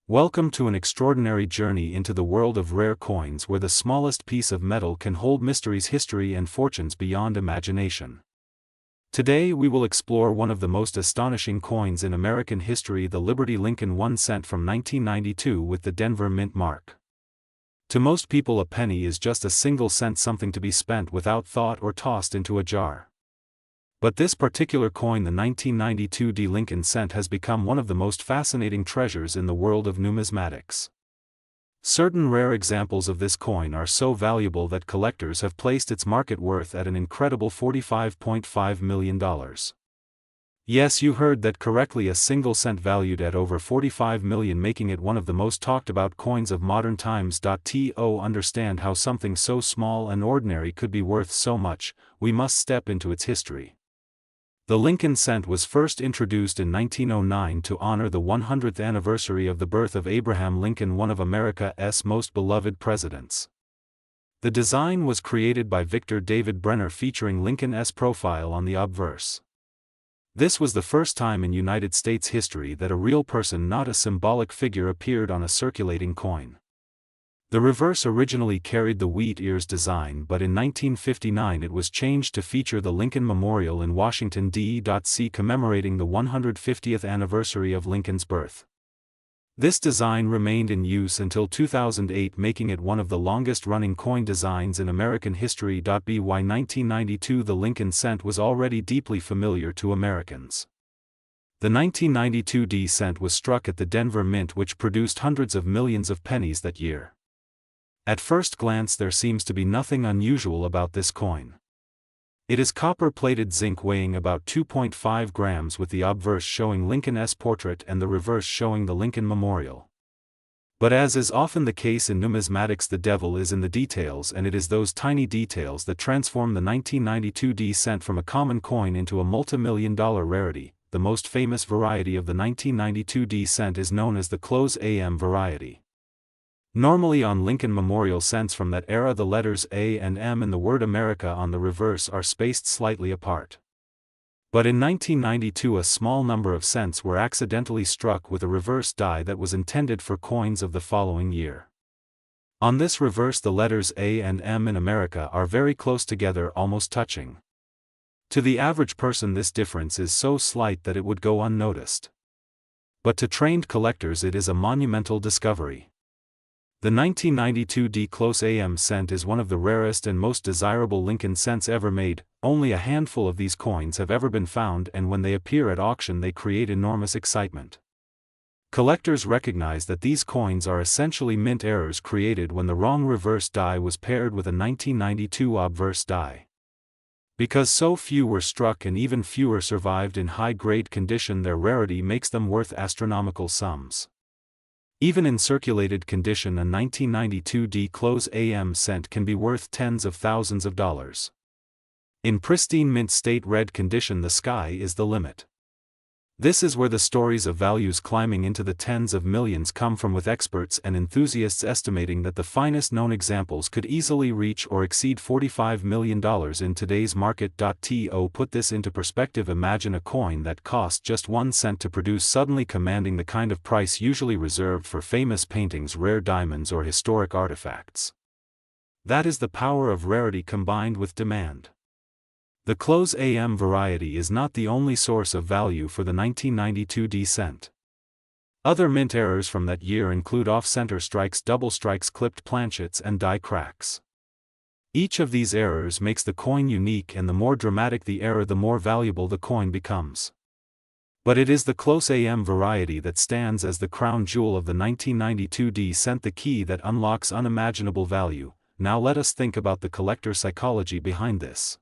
Welcome to an extraordinary journey into the world of rare coins where the smallest piece of metal can hold mysteries, history, and fortunes beyond imagination. Today we will explore one of the most astonishing coins in American history, the Liberty Lincoln 1 cent from 1992 with the Denver Mint mark. To most people, a penny is just a single cent, something to be spent without thought or tossed into a jar. But this particular coin, the 1992 Lincoln cent, has become one of the most fascinating treasures in the world of numismatics. Certain rare examples of this coin are so valuable that collectors have placed its market worth at an incredible $45.5 million. Yes, you heard that correctly, a single cent valued at over $45 million, making it one of the most talked about coins of modern times. To understand how something so small and ordinary could be worth so much, we must step into its history. The Lincoln cent was first introduced in 1909 to honor the 100th anniversary of the birth of Abraham Lincoln, one of America's most beloved presidents. The design was created by Victor David Brenner, featuring Lincoln's profile on the obverse. This was the first time in United States history that a real person, not a symbolic figure, appeared on a circulating coin. The reverse originally carried the wheat ears design, but in 1959 it was changed to feature the Lincoln Memorial in Washington, D.C., commemorating the 150th anniversary of Lincoln's birth. This design remained in use until 2008, making it one of the longest-running coin designs in American history. By 1992, the Lincoln cent was already deeply familiar to Americans. The 1992 cent was struck at the Denver Mint, which produced hundreds of millions of pennies that year. At first glance, there seems to be nothing unusual about this coin. It is copper-plated zinc, weighing about 2.5 grams, with the obverse showing Lincoln's portrait and the reverse showing the Lincoln Memorial. But as is often the case in numismatics, the devil is in the details, and it is those tiny details that transform the 1992 cent from a common coin into a multi-million-dollar rarity. The most famous variety of the 1992 cent is known as the close AM variety. Normally on Lincoln Memorial cents from that era, the letters A and M in the word America on the reverse are spaced slightly apart. But in 1992, a small number of cents were accidentally struck with a reverse die that was intended for coins of the following year. On this reverse, the letters A and M in America are very close together, almost touching. To the average person, this difference is so slight that it would go unnoticed. But to trained collectors, it is a monumental discovery. The 1992 close AM cent is one of the rarest and most desirable Lincoln cents ever made. Only a handful of these coins have ever been found, and when they appear at auction, they create enormous excitement. Collectors recognize that these coins are essentially mint errors created when the wrong reverse die was paired with a 1992 obverse die. Because so few were struck and even fewer survived in high-grade condition, their rarity makes them worth astronomical sums. Even in circulated condition, a 1992 close AM cent can be worth tens of thousands of dollars. In pristine mint state red condition, the sky is the limit. This is where the stories of values climbing into the tens of millions come from, with experts and enthusiasts estimating that the finest known examples could easily reach or exceed $45 million in today's market. To put this into perspective, imagine a coin that cost just 1 cent to produce suddenly commanding the kind of price usually reserved for famous paintings, rare diamonds, or historic artifacts. That is the power of rarity combined with demand. The close AM variety is not the only source of value for the 1992 cent. Other mint errors from that year include off-center strikes, double strikes, clipped planchets, and die cracks. Each of these errors makes the coin unique, and the more dramatic the error, the more valuable the coin becomes. But it is the close AM variety that stands as the crown jewel of the 1992 cent, the key that unlocks unimaginable value. Now let us think about the collector psychology behind this.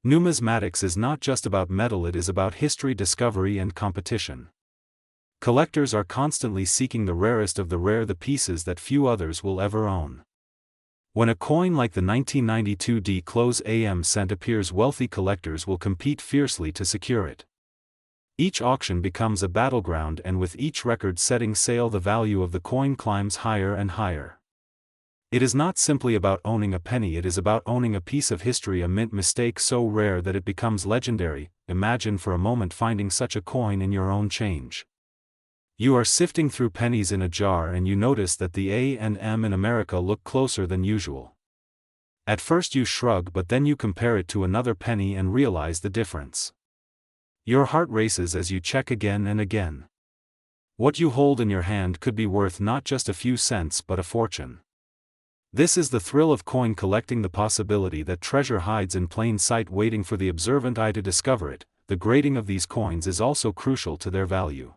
Numismatics is not just about metal, it is about history, discovery, and competition. Collectors are constantly seeking the rarest of the rare, the pieces that few others will ever own. When a coin like the 1992 close AM cent appears, wealthy collectors will compete fiercely to secure it. Each auction becomes a battleground, and with each record-setting sale, the value of the coin climbs higher and higher. It is not simply about owning a penny, it is about owning a piece of history, a mint mistake so rare that it becomes legendary. Imagine for a moment finding such a coin in your own change. You are sifting through pennies in a jar and you notice that the A and M in America look closer than usual. At first you shrug, but then you compare it to another penny and realize the difference. Your heart races as you check again and again. What you hold in your hand could be worth not just a few cents but a fortune. This is the thrill of coin collecting, the possibility that treasure hides in plain sight waiting for the observant eye to discover it. The grading of these coins is also crucial to their value.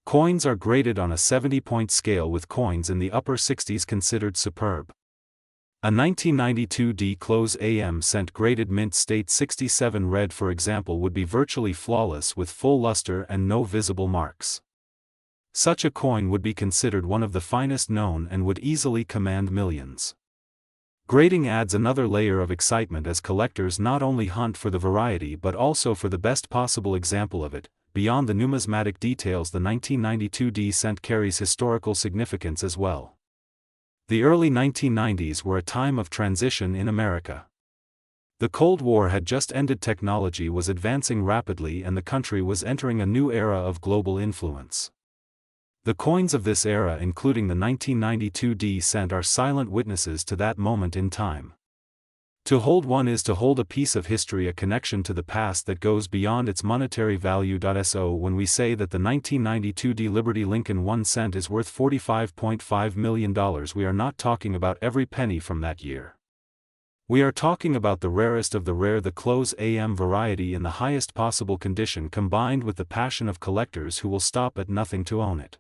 Coins are graded on a 70-point scale, with coins in the upper 60s considered superb. A 1992 D close AM cent graded mint state 67 red, for example, would be virtually flawless with full luster and no visible marks. Such a coin would be considered one of the finest known and would easily command millions. Grading adds another layer of excitement as collectors not only hunt for the variety but also for the best possible example of it. Beyond the numismatic details, the 1992 D cent carries historical significance as well. The early 1990s were a time of transition in America. The Cold War had just ended, technology was advancing rapidly, and the country was entering a new era of global influence. The coins of this era, including the 1992 D cent, are silent witnesses to that moment in time. To hold one is to hold a piece of history, a connection to the past that goes beyond its monetary value. So when we say that the 1992 D Liberty Lincoln 1 cent is worth $45.5 million, we are not talking about every penny from that year. We are talking about the rarest of the rare, the close AM variety in the highest possible condition, combined with the passion of collectors who will stop at nothing to own it.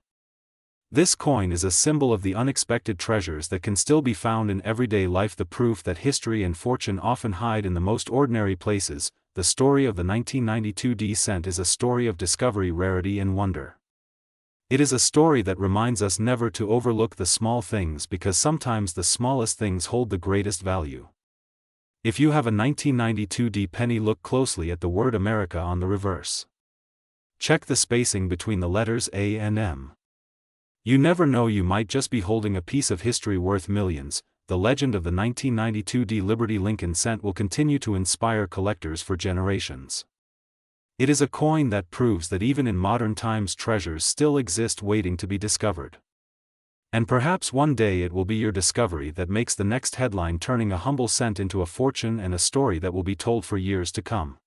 This coin is a symbol of the unexpected treasures that can still be found in everyday life, the proof that history and fortune often hide in the most ordinary places. The story of the 1992 D cent is a story of discovery, rarity, and wonder. It is a story that reminds us never to overlook the small things, because sometimes the smallest things hold the greatest value. If you have a 1992 D penny, look closely at the word America on the reverse. Check the spacing between the letters A and M. You never know, you might just be holding a piece of history worth millions. The legend of the 1992 D Liberty Lincoln cent will continue to inspire collectors for generations. It is a coin that proves that even in modern times treasures still exist waiting to be discovered. And perhaps one day it will be your discovery that makes the next headline, turning a humble cent into a fortune and a story that will be told for years to come.